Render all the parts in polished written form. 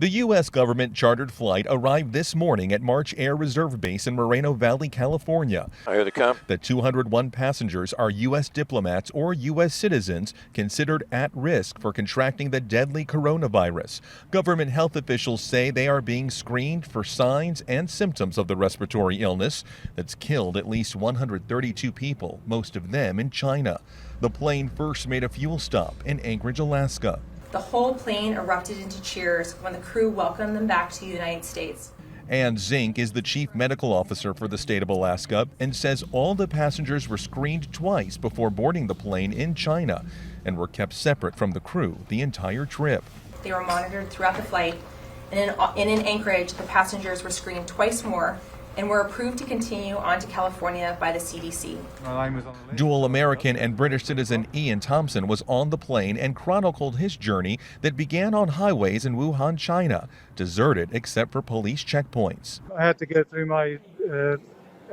The U.S. government chartered flight arrived this morning at March Air Reserve Base in Moreno Valley, California. Here they come. The 201 passengers are U.S. diplomats or U.S. citizens considered at risk for contracting the deadly coronavirus. Government health officials say they are being screened for signs and symptoms of the respiratory illness that's killed at least 132 people, most of them in China. The plane first made a fuel stop in Anchorage, Alaska. The whole plane erupted into cheers when the crew welcomed them back to the United States. Ann Zink is the chief medical officer for the state of Alaska and says all the passengers were screened twice before boarding the plane in China and were kept separate from the crew the entire trip. They were monitored throughout the flight, and in Anchorage, the passengers were screened twice more and were approved to continue on to California by the CDC. Dual American and British citizen Ian Thompson was on the plane and chronicled his journey that began on highways in Wuhan, China, deserted except for police checkpoints. I had to go through my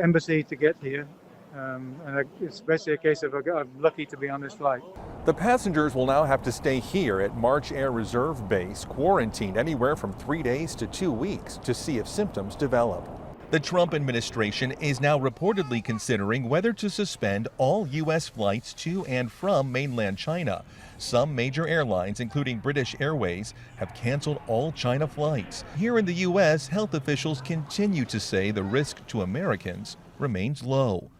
embassy to get here, and it's basically a case of I'm lucky to be on this flight. The passengers will now have to stay here at March Air Reserve Base, quarantined anywhere from 3 days to 2 weeks to see if symptoms develop. The Trump administration is now reportedly considering whether to suspend all U.S. flights to and from mainland China. Some major airlines, including British Airways, have canceled all China flights. Here in the U.S., health officials continue to say the risk to Americans remains low.